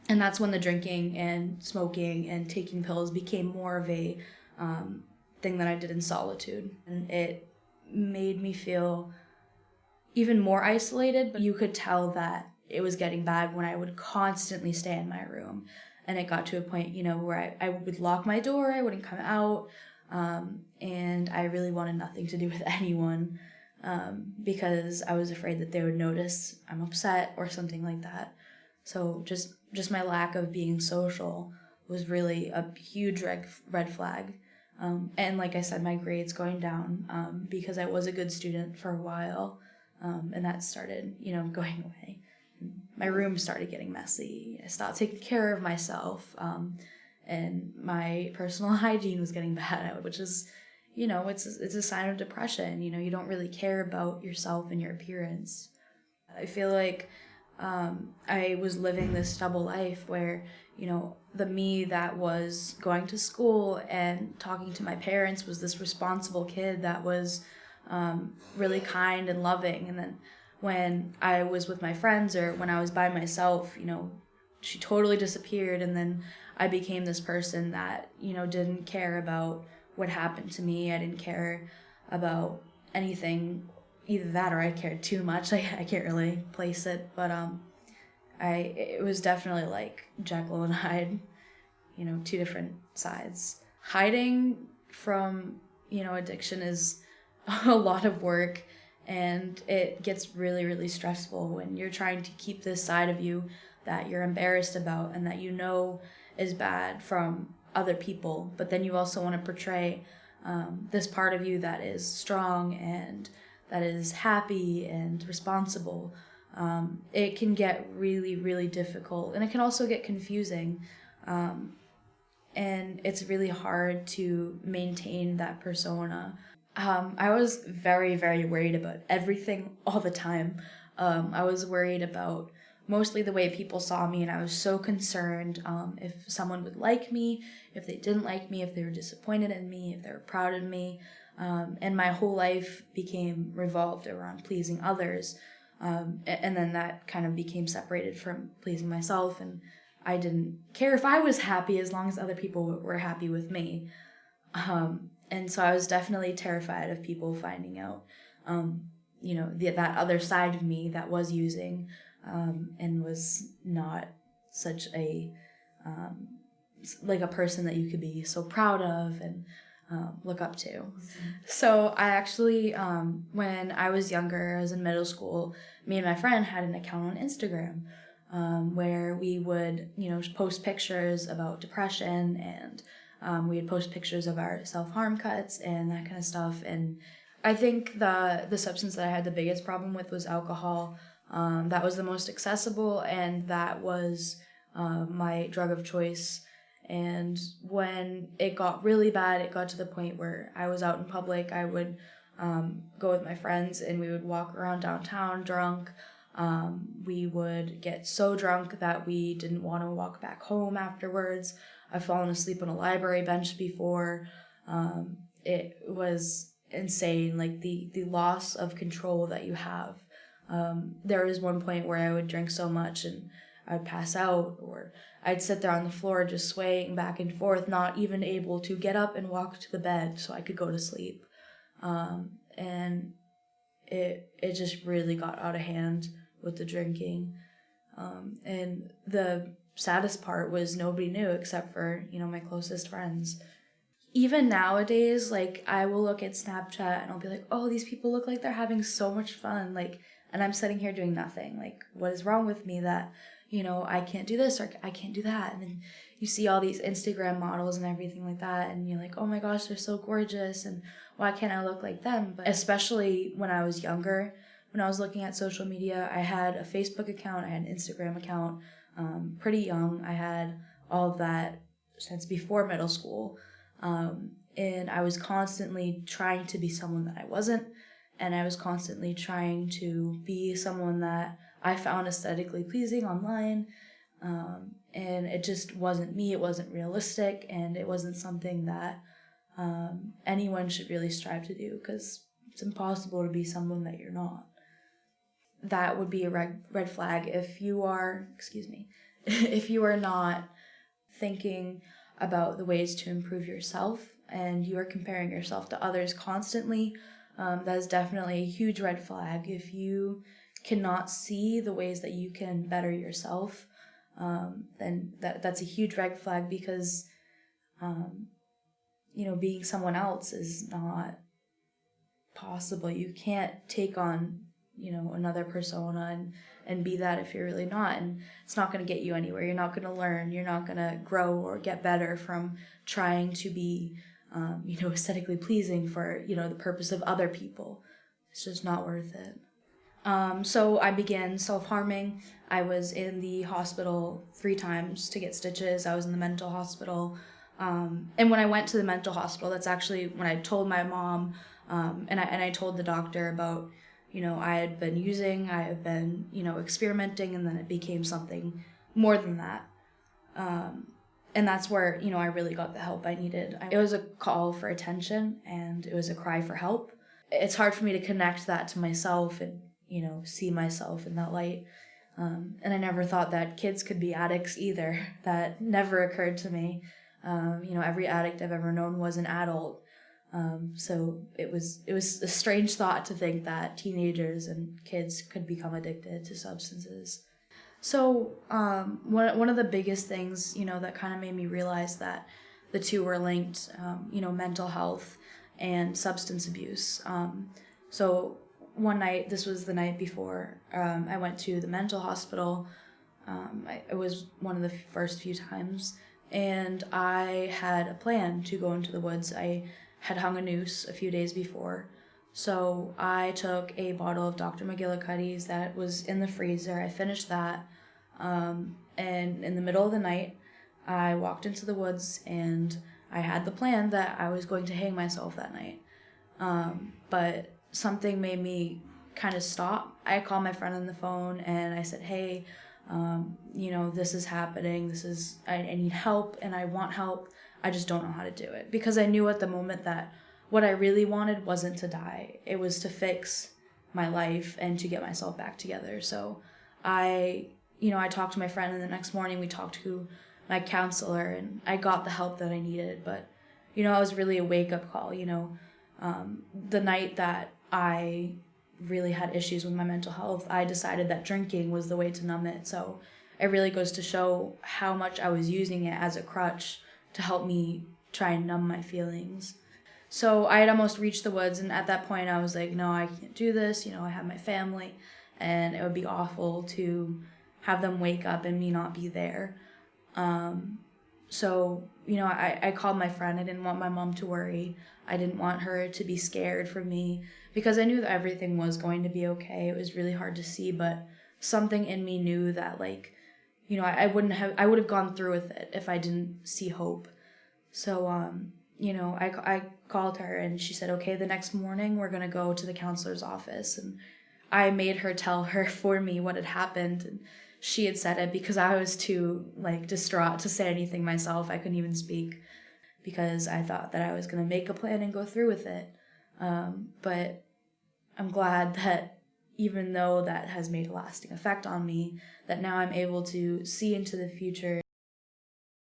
And that's when the drinking and smoking and taking pills became more of a thing that I did in solitude. And it made me feel even more isolated, but you could tell that it was getting bad when I would constantly stay in my room. And it got to a point, where I would lock my door, I wouldn't come out, and I really wanted nothing to do with anyone, because I was afraid that they would notice I'm upset or something like that. So just my lack of being social was really a huge red flag. And like I said, my grades going down, because I was a good student for a while, and that started, going away. My room started getting messy. I stopped taking care of myself, and my personal hygiene was getting bad, which is, it's a sign of depression. You don't really care about yourself and your appearance. I feel like I was living this double life where, the me that was going to school and talking to my parents was this responsible kid that was really kind and loving. And then when I was with my friends or when I was by myself, she totally disappeared. And then I became this person that, didn't care about what happened to me. I didn't care about anything, either that or I cared too much. I can't really place it, but it was definitely like Jekyll and Hyde, two different sides. Hiding from, addiction is a lot of work, and it gets really, really stressful when you're trying to keep this side of you that you're embarrassed about and that is bad from other people, but then you also want to portray this part of you that is strong and that is happy and responsible. It can get really, really difficult, and it can also get confusing, and it's really hard to maintain that persona. I was very, very worried about everything all the time. I was worried about mostly the way people saw me, and I was so concerned if someone would like me, if they didn't like me, if they were disappointed in me, if they were proud of me. And my whole life became revolved around pleasing others. And then that kind of became separated from pleasing myself, and I didn't care if I was happy as long as other people were happy with me. And so I was definitely terrified of people finding out, that other side of me that was using, and was not such a, like a person that you could be so proud of and look up to. Mm-hmm. So I actually, when I was younger, I was in middle school, me and my friend had an account on Instagram, where we would, post pictures about depression, and we would post pictures of our self-harm cuts and that kind of stuff. And I think the substance that I had the biggest problem with was alcohol. That was the most accessible, and that was my drug of choice. And when it got really bad, it got to the point where I was out in public. I would go with my friends, and we would walk around downtown drunk. We would get so drunk that we didn't want to walk back home afterwards. I've fallen asleep on a library bench before. It was insane, like the loss of control that you have. There was one point where I would drink so much and I'd pass out, or I'd sit there on the floor just swaying back and forth, not even able to get up and walk to the bed so I could go to sleep. And it just really got out of hand with the drinking. And the saddest part was nobody knew except for, my closest friends. Even nowadays, like, I will look at Snapchat and I'll be like, oh, these people look like they're having so much fun, like, and I'm sitting here doing nothing. Like, what is wrong with me that, I can't do this or I can't do that? And then you see all these Instagram models and everything like that, and you're like, oh my gosh, they're so gorgeous, and why can't I look like them? But especially when I was younger, when I was looking at social media, I had a Facebook account, I had an Instagram account, pretty young. I had all of that since before middle school. And I was constantly trying to be someone that I wasn't, and I was constantly trying to be someone that I found aesthetically pleasing online, and it just wasn't me, it wasn't realistic, and it wasn't something that anyone should really strive to do, because it's impossible to be someone that you're not. That would be a red flag if you are, if you are not thinking about the ways to improve yourself and you are comparing yourself to others constantly, that is definitely a huge red flag. If you cannot see the ways that you can better yourself, then that's a huge red flag, because being someone else is not possible. You can't take on another persona and be that if you're really not, and it's not going to get you anywhere. You're not going to learn, you're not going to grow or get better from trying to be aesthetically pleasing for the purpose of other people. It's just not worth it. So I began self-harming. I was in the hospital 3 times to get stitches. I was in the mental hospital. And when I went to the mental hospital, that's actually when I told my mom, and I told the doctor about, I had been using, I had been, experimenting, and then it became something more than that. And that's where, I really got the help I needed. It was a call for attention, and it was a cry for help. It's hard for me to connect that to myself and, see myself in that light. And I never thought that kids could be addicts either. That never occurred to me. Every addict I've ever known was an adult. So it was a strange thought to think that teenagers and kids could become addicted to substances. So one of the biggest things, that kind of made me realize that the two were linked, mental health and substance abuse. So one night, this was the night before I went to the mental hospital. It was one of the first few times, and I had a plan to go into the woods. I had hung a noose a few days before. So I took a bottle of Dr. McGillicuddy's that was in the freezer. I finished that. And in the middle of the night, I walked into the woods, and I had the plan that I was going to hang myself that night. But something made me kind of stop. I called my friend on the phone and I said, hey, this is happening. I need help, and I want help. I just don't know how to do it, because I knew at the moment that what I really wanted wasn't to die. It was to fix my life and to get myself back together. So I talked to my friend, and the next morning we talked to my counselor, and I got the help that I needed. But, it was really a wake-up call. The night that I really had issues with my mental health, I decided that drinking was the way to numb it. So it really goes to show how much I was using it as a crutch to help me try and numb my feelings. So I had almost reached the woods, and at that point I was like, no, I can't do this. I have my family, and it would be awful to have them wake up and me not be there. So, I called my friend. I didn't want my mom to worry. I didn't want her to be scared for me, because I knew that everything was going to be okay. It was really hard to see, but something in me knew that, I would have gone through with it if I didn't see hope. So, I called her, and she said, okay, the next morning we're going to go to the counselor's office. And I made her tell her for me what had happened. And she had said it because I was too, distraught to say anything myself. I couldn't even speak, because I thought that I was going to make a plan and go through with it. But I'm glad that even though that has made a lasting effect on me, that now I'm able to see into the future